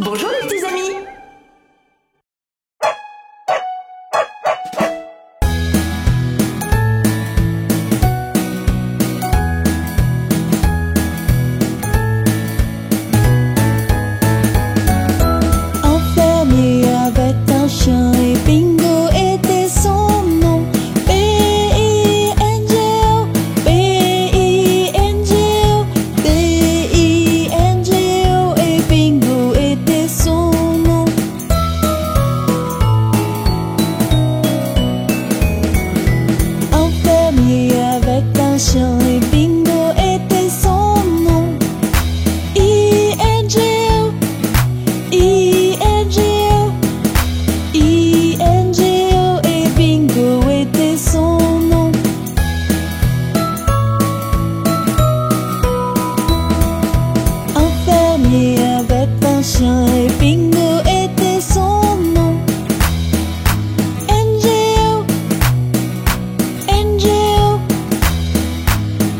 Bonjour les petits amis. Enfermé avec un chien et Bingo était son nom. B-I-N-G-O, B-I-N-G-O, B-I-N-G-O et Bingo était son nom. Enfermé avec un chien et Bingo était son nom. I-N-G-O, I-N-G-O, I-N-G-O et Bingo était son nom. Enfermé avec un chien et Bingo était son nom. N-G-O, N-G-O,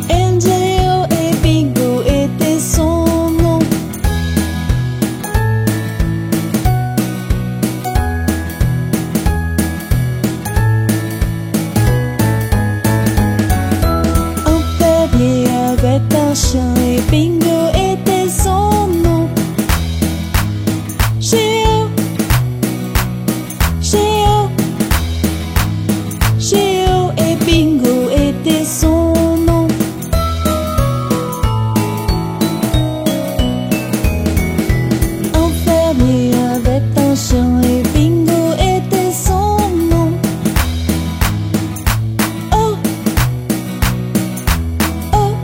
N-G-O et Bingo était son nom. Enfermé avec un chien et Bingo était son nom. Géo, Géo, Géo et Bingo était son nom. Enfermé avec un chien et Bingo était son nom. Oh, oh,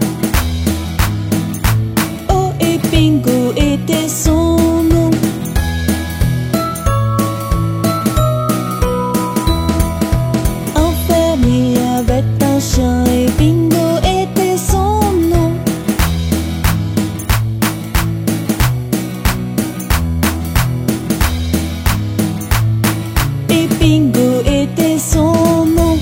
oh et Bingo était son nom. Enfermé avec un chien et Bingo était son nom. Et Bingo était son nom.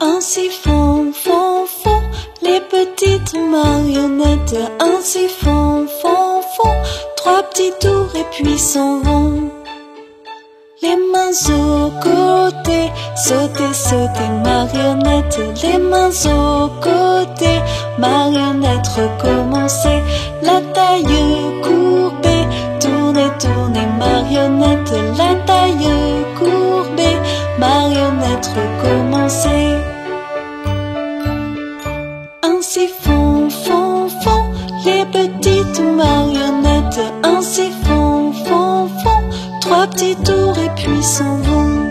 Ainsi font, font, font les petites marionnettes. Ainsi font, font, font trois petits tours et puis s'en vont. Les mains au côté, sauter, sauter, marionnette. Les mains au côté, marionnette, recommencer. La taille courbée, tourner, tourner, marionnette. La taille courbée, marionnette, recommencer. Ainsi font, font, font les petites marionnettes. Ainsi font, font, font trois petits tours et puis s'en vont.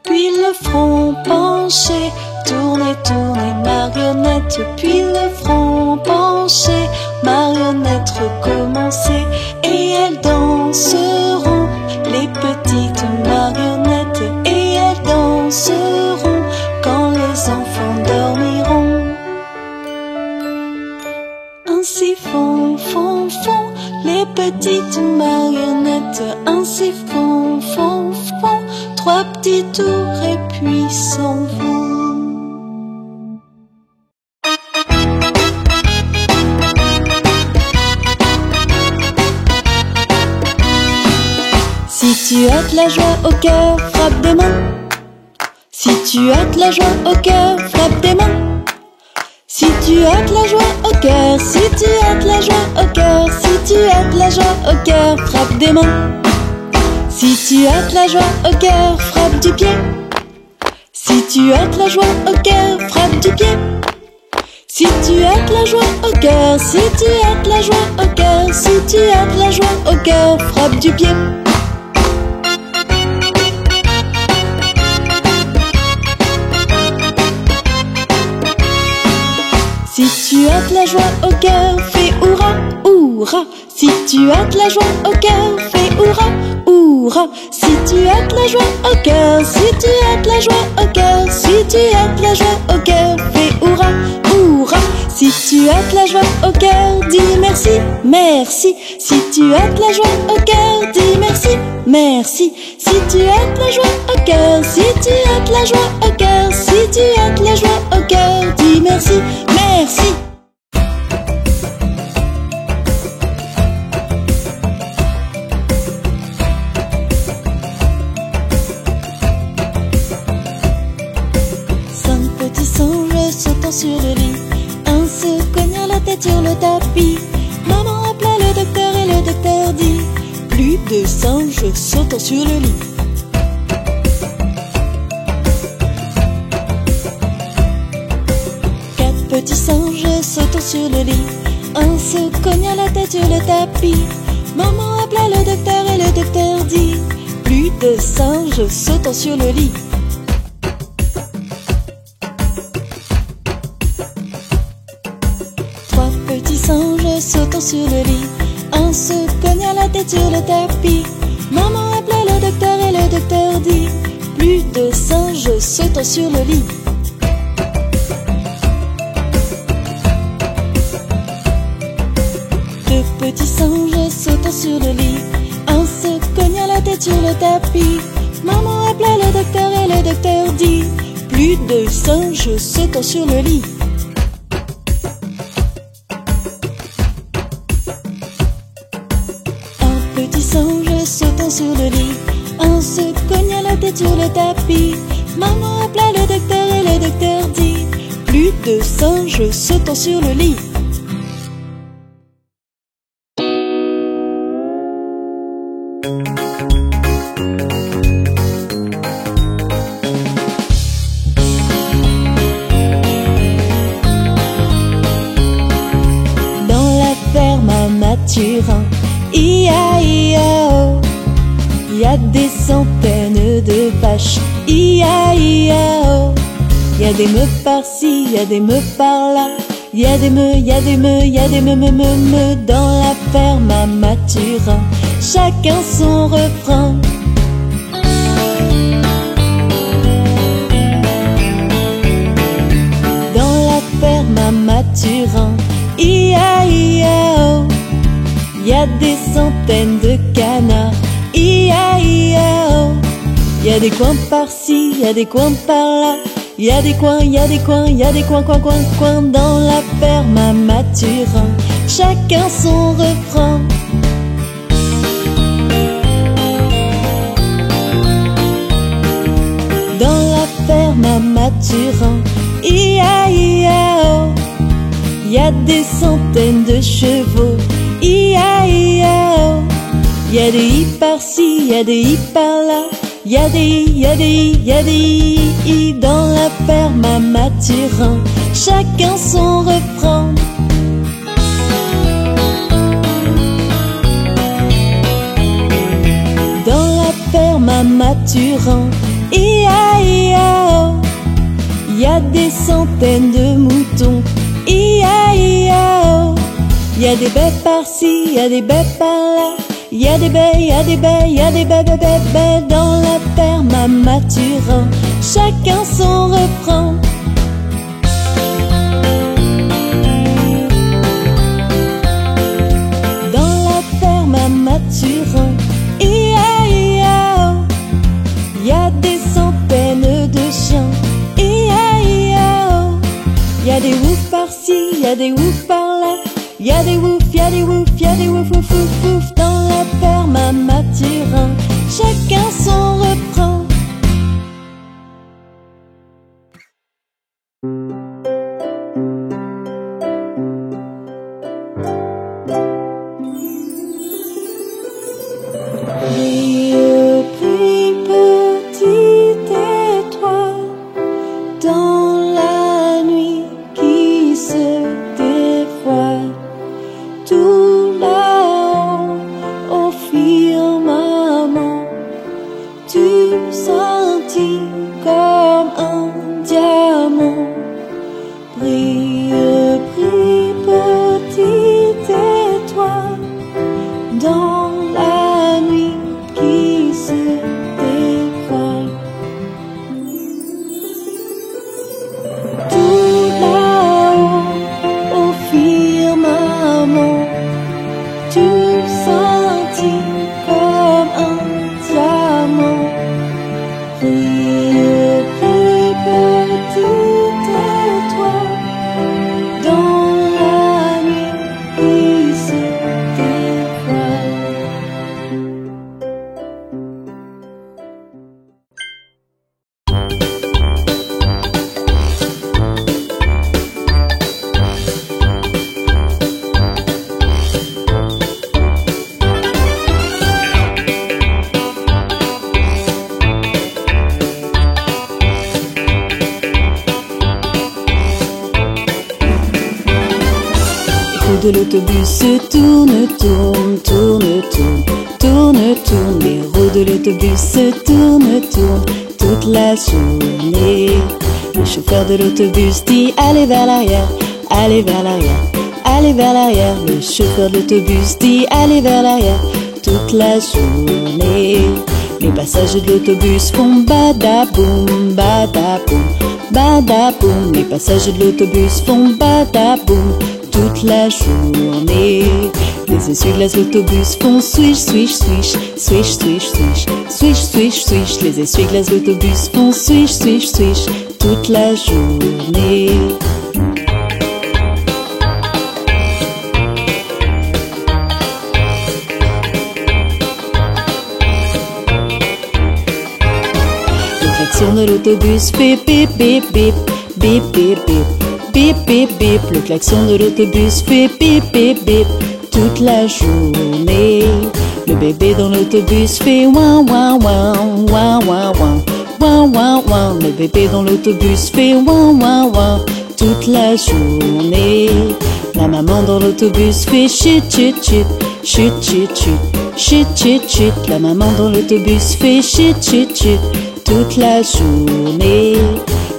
Puis le front penché, tourner, tourner, marionnette. Puis le front penché, marionnette, recommencer. Et elles danseront, les petites marionnettes. Et elles danseront quand les enfants dormiront. Ainsi font, font, font les petites marionnettes. Ainsi font, font, font trois petits tours et puis s'en vont. Si tu as de la joie au cœur, frappe des mains. Si tu as de la joie au cœur, frappe des mains. Si tu as de la joie au cœur, si tu as de la joie au cœur, si tu as de la joie au cœur, frappe des mains. Si tu as de la joie au cœur, frappe du pied. Si tu as de la joie au cœur, frappe du pied. Si tu as de la joie au cœur, si tu as de la joie au cœur, si tu as de la joie au cœur, frappe du pied. Si tu as de la joie au cœur, fais hurrah, hurrah. Si tu as de la joie au cœur, fais hurrah, hurrah. Si tu as de la joie au cœur, si tu as de la joie au cœur, si tu as de la joie au cœur, fais hurrah, hurrah. Si tu as de la joie au cœur, dis merci, merci. Si tu as de la joie au cœur, dis merci, merci. Si tu as de la joie au cœur, si tu as de la joie au cœur, si tu as de la joie au cœur, dis merci, merci. Cinq petits singes sautant sur le lit, un se cognant la tête sur le tapis. Maman appela le docteur et le docteur dit: plus de singes sautant sur le lit. Quatre petits singes sautant sur le lit, un se cognant la tête sur le tapis. Maman appela le docteur et le docteur dit: plus de singes sautant sur le lit. Trois petits singes sautant sur le lit, un se cognant la tête sur le tapis. Maman appela le docteur et le docteur dit: plus de singes sautant sur le lit. Deux petits singes sautant sur le lit, un se cognant la tête sur le tapis. Maman appela le docteur et le docteur dit: plus de singes sautant sur le lit. Petit singe sautant sur le lit, un se cognant la tête sur le tapis. Maman appela le docteur et le docteur dit: plus de singes sautant sur le lit. Dans la ferme à Mathurin, I-A-I-A-O, y a des centaines de vaches, I-A-I-A-O. Y a des meufs par-ci, y a des meufs par-là, y a des meux, y a des meux, y a des meux dans la ferme à Mathurin, chacun son refrain. Dans la ferme à Mathurin, I-A-I-A-O, y a des centaines de canards, I-A-I-A-O. Y a des coins par-ci, y a des coins par-là, y a des coins, y a des coins, y a des coins, coins dans la ferme à Mathurin, chacun son refrain. Dans la ferme à Mathurin, I-A-I-A-O, y a des centaines de chevaux, I-A-I-A-O. Y a des i par-ci, y a des i par-là, y a des i, y a des i, y a des i dans la ferme à Mathurin, chacun son refrain. Dans la ferme à Mathurin, I-A-I-A-O, y a des centaines de moutons, I-A-I-A-O. Y a des baies par-ci, y a des baies par-là, y a des baies, y a des baies, y a des baies dans la ferme à Mathurin, chacun son refrain. Dans la ferme à Mathurin, I-A-I-A-O, y a des centaines de chiens, I-A-I-A-O. Y a des oufs par-ci, y a des oufs par-là, y a des wouf, y a des wouf, y a des wouf, wouf, wouf, wouf dans la ferme à Mathurin, chacun son refrain. Brille, brille, petite étoile, dans la nuit qui se dévoile, tout là-haut au firmament, tu scintilles comme un diamant. Brille, brille, petite étoile, dans la nuit qui se dévoile. Tout là-haut roues de l'autobus se tournent, tournent, tournent, tournent, tournent, tournent. Les roues de l'autobus se tournent, tournent toute la journée. Le chauffeur de l'autobus dit allez vers l'arrière, allez vers l'arrière, allez vers l'arrière. Le chauffeur de l'autobus dit allez vers l'arrière toute la journée. Les passagers de l'autobus font badaboum, badaboum, badaboum. Les passagers de l'autobus font badaboum toute la journée. Les essuie-glaces de l'autobus font swish, swish, swish, swish, swish, swish, swish, swish, swish. Les essuie-glaces de l'autobus font swish, swish, swish toute la journée. Le klaxon de l'autobus fait bip, bip, bip, bip, bip, bip, bip, bip, bip. Le klaxon de l'autobus fait bip, bip, bip toute la journée. Le bébé dans l'autobus fait ouin, ouin, ouin, ouin, ouin, ouin, ouin, ouin, ouin. Le bébé dans l'autobus fait ouin, ouin, ouin toute la journée. La maman dans l'autobus fait chut, chut, chut, chut, chut, chut, chut, chut, chut. La maman dans l'autobus fait chut, chut, chut toute la journée.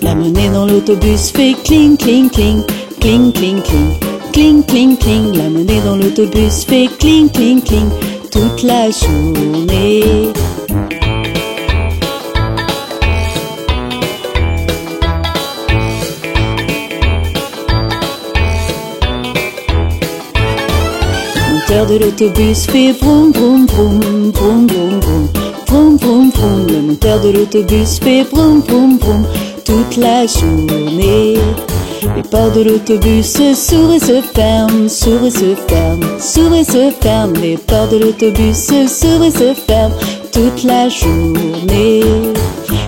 La monnaie dans l'autobus fait cling, cling, cling, cling, cling, cling, cling, cling, cling. La monnaie dans l'autobus fait cling, cling, cling toute la journée. Le moteur de l'autobus fait vroom, vroom, vroom, vroom, vroom, vroom, vroom, vroom, vroom. Le moteur de l'autobus fait vroom, vroom, vroom toute la journée. Les portes de l'autobus s'ouvrent et se ferment, s'ouvrent et se ferment, s'ouvrent et se ferment. Les portes de l'autobus s'ouvrent et se ferment toute la journée.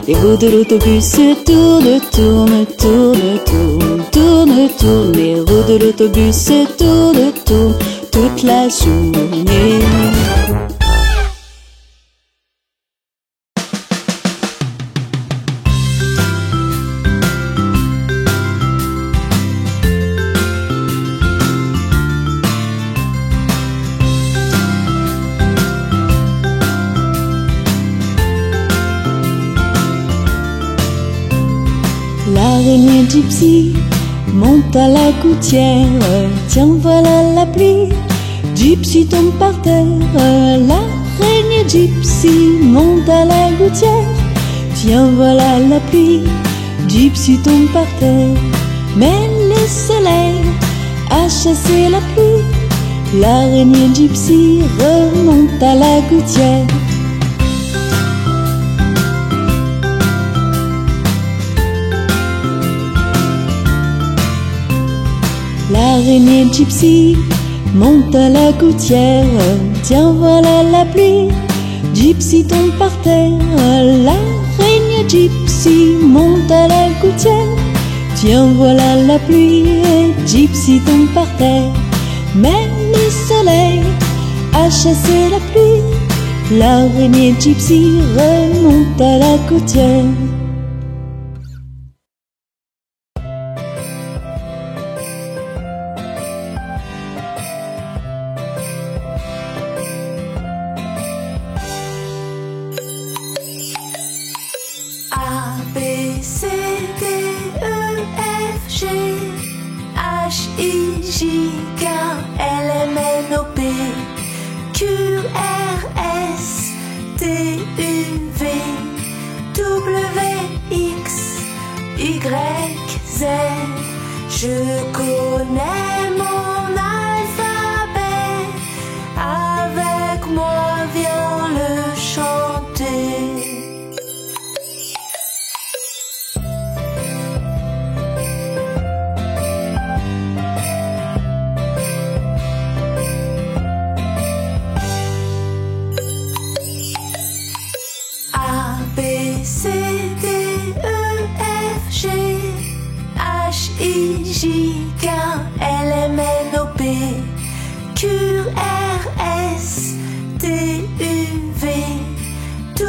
Les roues de l'autobus se tournent, tournent, tournent, tournent, tournent, tournent. Les roues de l'autobus se tournent, tournent toute la journée. L'araignée gypsy monte à la gouttière. Tiens, voilà la pluie. Gypsy tombe par terre. L'araignée gypsy monte à la gouttière. Tiens, voilà la pluie. Gypsy tombe par terre. Mais le soleil a chassé la pluie. L'araignée gypsy remonte à la gouttière. L'araignée gypsy monte à la gouttière. Tiens, voilà la pluie. Gypsy tombe par terre. L'araignée gypsy monte à la gouttière. Tiens, voilà la pluie. Gypsy tombe par terre. Mais le soleil a chassé la pluie. L'araignée gypsy remonte à la gouttière. J-K-L-M-N-O-P Q-R-S-T-U-V W-X-Y-Z. Je connais mon alphabet, avec moi viens le chanter. J-K-L-M-N-O-P Q-R-S-T-U-V W-X-Y-Z.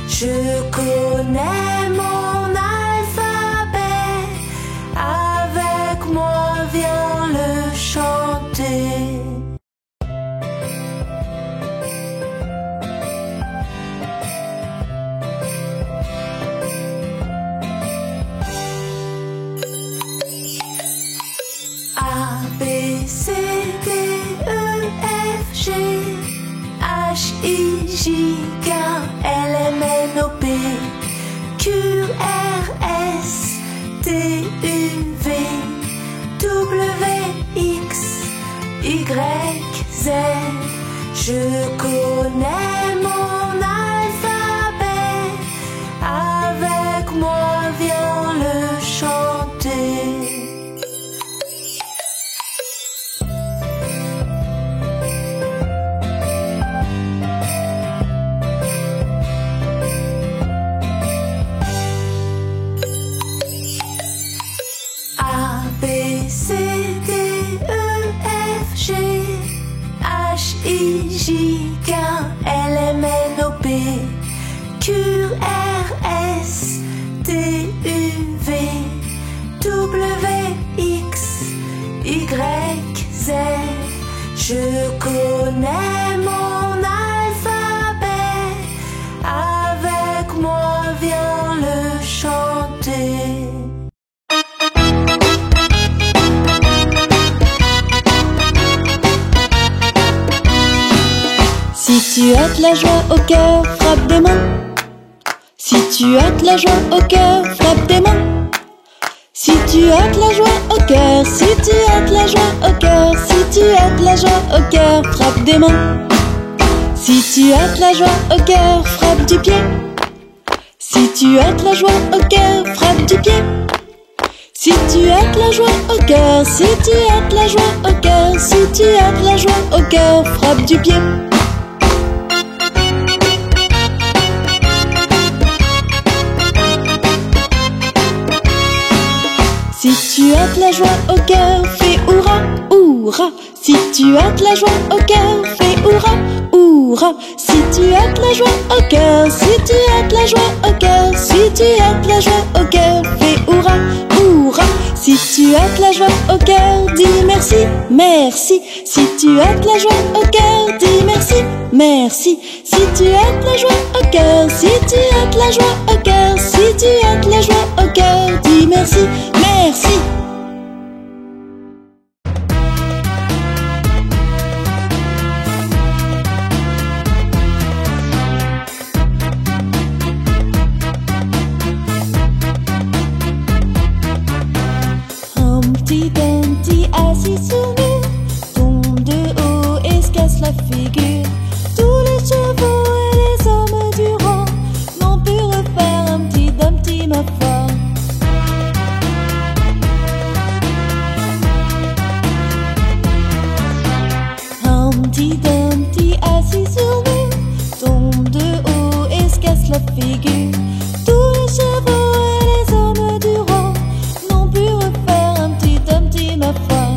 Je connais mon alphabet, H-I-J-K-L-M-N-O-P Q-R-S-T-U-V W-X-Y-Z. Je connais mon alphabet, avec moi viens le chanter. H-I-J-K-L-M-N-O-P Q-R-S-T-U-V W-X-Y-Z. Je connais mon alphabet, avec moi viens le chanter. Si tu as de la joie au cœur, frappe des mains. Si tu as de la joie au cœur, frappe des mains. Si tu as de la joie au cœur, si tu as de la joie au cœur, si tu as de la joie au cœur, frappe des mains. Si tu as de la joie au cœur, frappe du pied. Si tu as de la joie au cœur, frappe du pied. Si tu as de la joie au cœur, si tu as de la joie au cœur, si tu as de la joie au cœur, frappe du pied. Si tu as de la joie au cœur, fais hurrah, hurrah. Si tu as de la joie au cœur, fais hurrah, hurrah. Si tu as de la joie au cœur, si tu as de la joie au cœur, si tu as de la joie au cœur, fais hurrah, hurrah. Si tu as de la joie au cœur, dis merci, merci. Si tu as de la joie au cœur, dis merci, merci. Si tu as de la joie au cœur, si tu as de la joie au cœur, si tu as de la joie au cœur, dis merci, merci. Humpty Dumpty assis sur mur tombe de haut et se casse la figure. Tous les chevaux et les hommes du rang n'ont pu refaire Humpty Dumpty, ma foi. Humpty Dumpty assis sur mur tombe de haut et se casse la figure. Tous les chevaux et les hommes du rang n'ont pu refaire Humpty Dumpty, ma foi.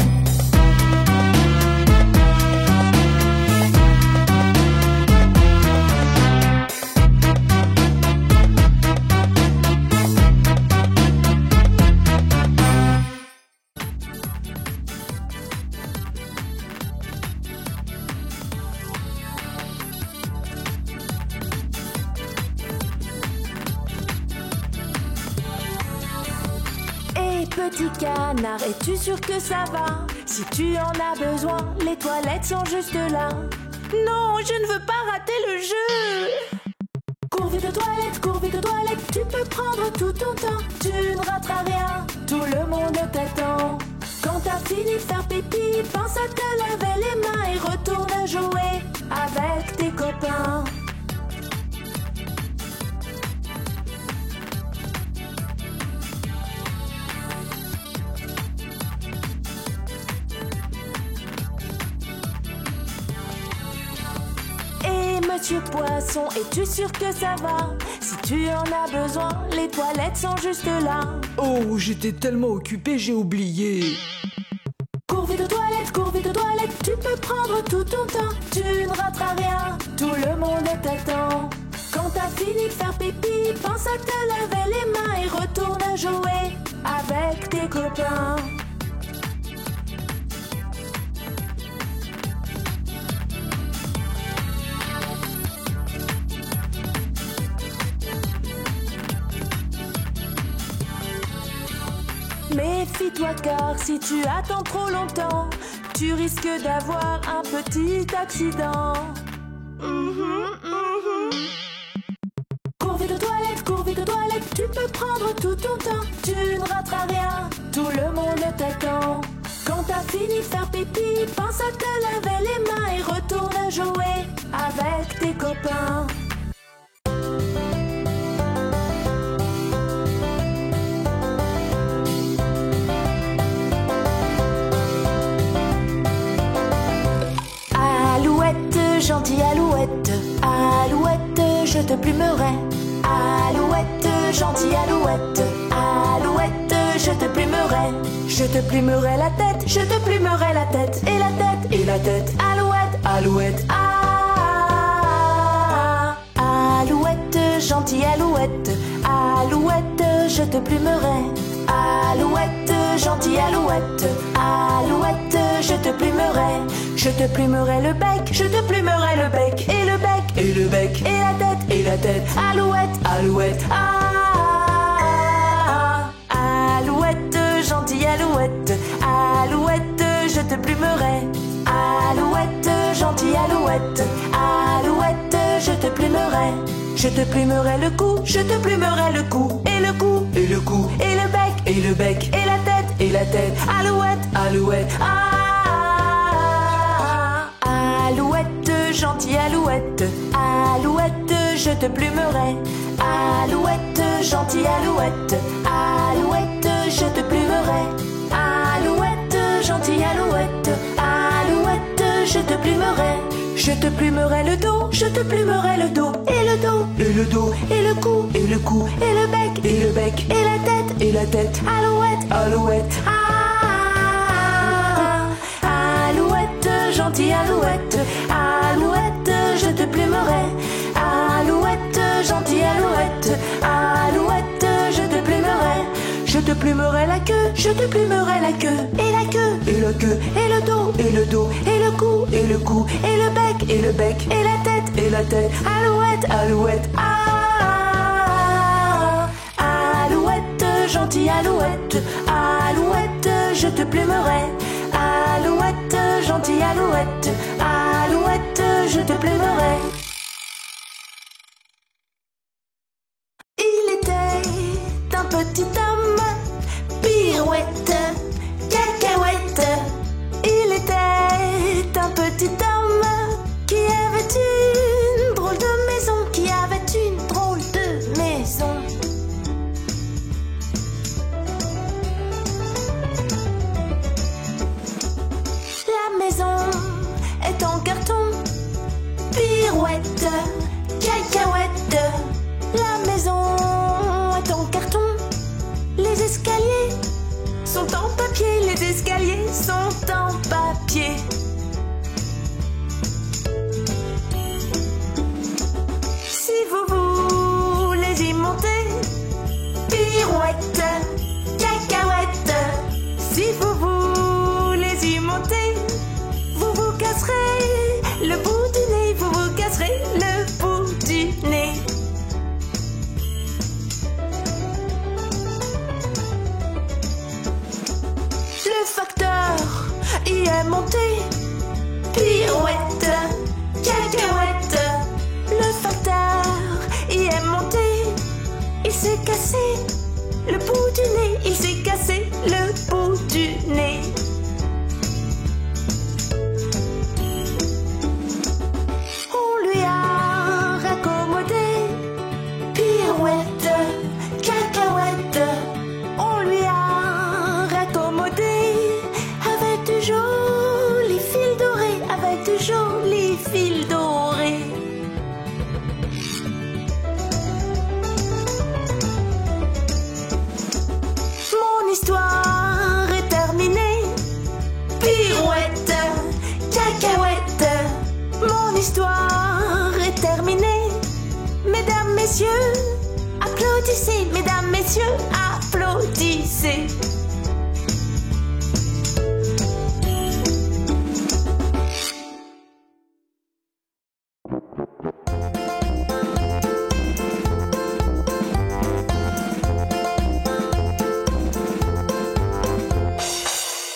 Petit canard, es-tu sûr que ça va? Si tu en as besoin, les toilettes sont juste là. Non, je ne veux pas rater le jeu. Cours vite aux toilettes, tu peux prendre tout ton temps. Tu ne rateras rien, tout le monde t'attend. Quand t'as fini de faire pipi, pense à te laver les mains et retourne jouer avec tes copains. Monsieur Poisson, es-tu sûr que ça va? Si tu en as besoin, les toilettes sont juste là. Oh, j'étais tellement occupé, j'ai oublié. Cours vite aux toilettes, tu peux prendre tout ton temps. Tu ne rateras rien, tout le monde t'attend. Quand t'as fini de faire pipi, pense à te laver les mains et retourne jouer avec tes copains. Méfie-toi car si tu attends trop longtemps, tu risques d'avoir un petit accident. sera rien, tout le monde t'attend. Quand t'as fini de faire pipi, pense à te laver les mains et retourne jouer avec tes copains. Alouette, gentille alouette, alouette, je te plumerai. Alouette, gentille alouette, alouette, je te plumerai. Je te plumerai la tête, je te plumerai la tête, et la tête, et la tête. Alouette, alouette, ah. Alouette, gentille alouette, alouette, je te plumerai. Alouette, gentille alouette, alouette, je te plumerai. Je te plumerai le bec, je te plumerai le bec, et le bec, et le bec, et la tête, et la tête. Alouette, alouette, ah. Alouette, gentille alouette, alouette, je te plumerai. Alouette, gentille alouette, alouette, je te plumerai. Je te plumerai le cou, je te plumerai le cou, et le cou, et le cou, et le bec, et le bec, et la tête, et la tête. Alouette, alouette, ah. Alouette, gentille alouette, alouette, je te plumerai. Alouette, gentille alouette, alouette, je te plumerai. Alouette, gentille alouette, alouette, je te plumerai. Je te plumerai le dos, je te plumerai le dos, et le dos, et le dos, et le cou, et le cou, et le bec, et le bec, et la tête, et la tête. Alouette, alouette, ah. Alouette, gentille alouette, alouette, je te plumerai. Alouette, gentille alouette, alouette, je te plumerai. Je te plumerai la queue, je te plumerai la queue, et la queue, et la queue, et le dos, et le dos, et le cou, et le cou, et le bec, et le bec, et la tête, et la tête. Alouette, alouette, ah. Alouette, gentille alouette, alouette, je te plumerai. Alouette, gentille alouette, alouette, je te plumerai. Il était un petit homme, pirouette, cacahuète. Il était un petit homme qui avait une drôle de maison, qui avait une drôle de maison. La maison est en carton, pirouette, cacahuète. La maison est en carton, les escaliers sont en papier, les escaliers sont en papier. Si vous voulez y monter, pirouette, cacahuète. Si vous voulez y monter, vous vous casserez le bout du nez, vous vous casserez le bout du nez. Le facteur y est monté, pirouette, cacahuète. Le facteur y est monté, il s'est cassé le bout du nez, il s'est cassé le bout du nez. On lui a raccommodé, pirouette, cacahuète. On lui a raccommodé avec du joli fil doré, avec du joli fil doré. Mon histoire est terminée, pirouette, cacahuète. Mon histoire est terminée. Mesdames, messieurs, applaudissez. Mesdames, messieurs, applaudissez.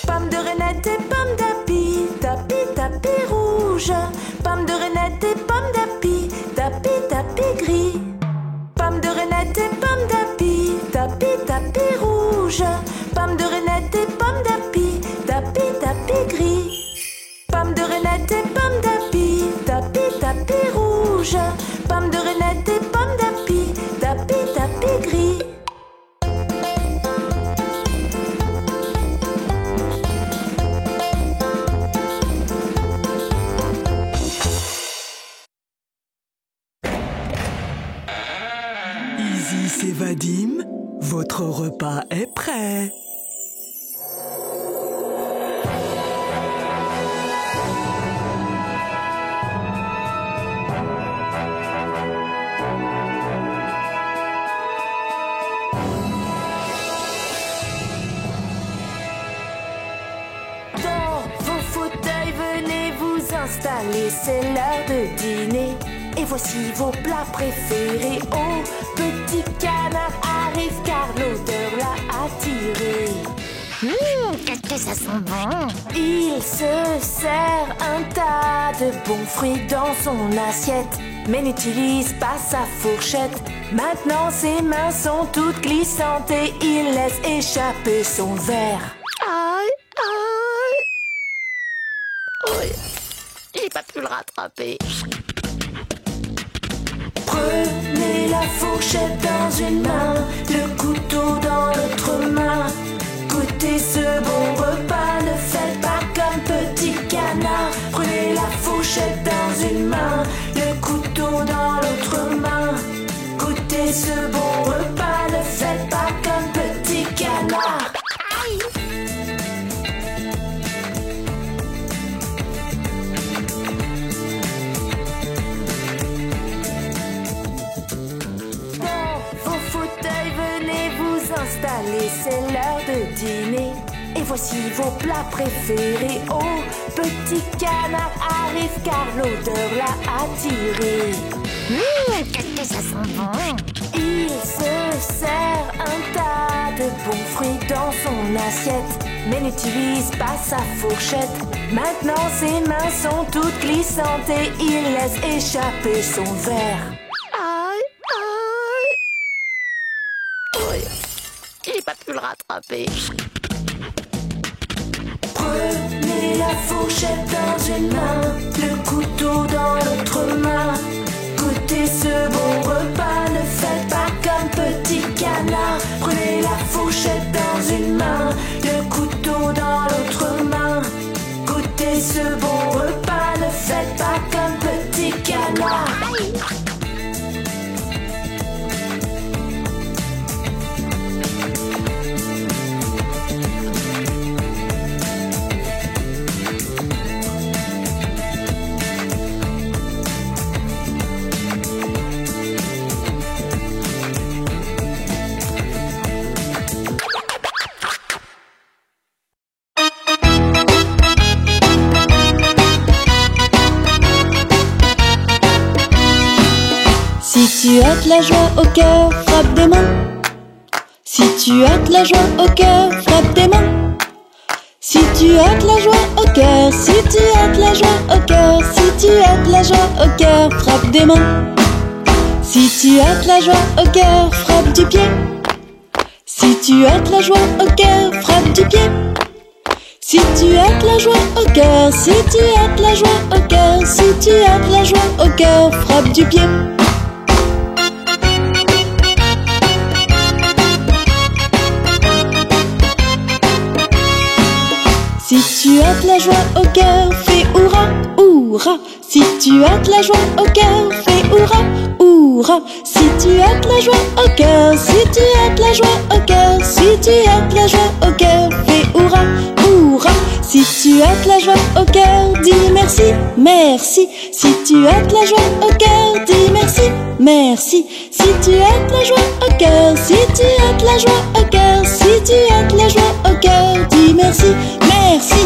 Pomme de Renette et pomme d'api, tapis, tapis rouge. Pomme de Renette et pomme d'api, tapis, tapis gris. Pomme de Renette et pomme d'api, tapis, tapis rouge. et Vadim, votre repas est prêt. Installez, c'est l'heure de dîner. Et voici vos plats préférés. Oh, petit canard arrive car l'odeur l'a attiré. Qu'est-ce que ça sent bon? Il se sert un tas de bons fruits dans son assiette, mais n'utilise pas sa fourchette. Maintenant ses mains sont toutes glissantes et il laisse échapper son verre. Aïe, aïe. Oui. J'ai pas pu le rattraper. Prenez la fourchette dans une main, le couteau dans l'autre main. Goûtez ce bon repas, ne faites pas comme petit canard. Prenez la fourchette dans une main, le couteau dans l'autre main. Goûtez ce bon repas, ne faites pas comme petit canard. Aïe. Installez, c'est l'heure de dîner. Et voici vos plats préférés. Oh, petit canard arrive car l'odeur l'a attiré. Qu'est-ce que ça sent bon? Il se sert un tas de bons fruits dans son assiette, mais n'utilise pas sa fourchette. Maintenant ses mains sont toutes glissantes et il laisse échapper son verre. Aïe, aïe. Oui. J'ai pas pu le rattraper. Prenez la fourchette dans une main, le couteau dans l'autre main. Goûtez ce bon repas, ne faites pas comme petit canard. Prenez la fourchette dans une main, le couteau dans l'autre main. Goûtez ce bon repas, ne faites pas comme petit canard. Si tu as de la joie au cœur, frappe des mains. Si tu as de la joie au cœur, frappe des mains. Si tu as de la joie au cœur, si tu as de la joie au cœur, si tu as de la joie au cœur, frappe des mains. Si tu as de la joie au cœur, frappe du pied. Si tu as de la joie au cœur, frappe du pied. Si tu as de la joie au cœur, si tu as de la joie au cœur, si tu as de la joie au cœur, frappe du pied. Si tu as de la joie au cœur, fais hurrah, hurrah. Si tu as de la joie au cœur, fais hurrah, hurrah. Si tu as de la joie au cœur, si tu as de la joie au cœur, si tu as de la joie au cœur, fais hurrah, hurrah. Si tu as de la joie au cœur, dis merci, merci. Si tu as de la joie au cœur, dis merci, merci. Si tu as de la joie au cœur, si tu as de la joie au cœur, si tu as de la joie au cœur, dis merci, merci.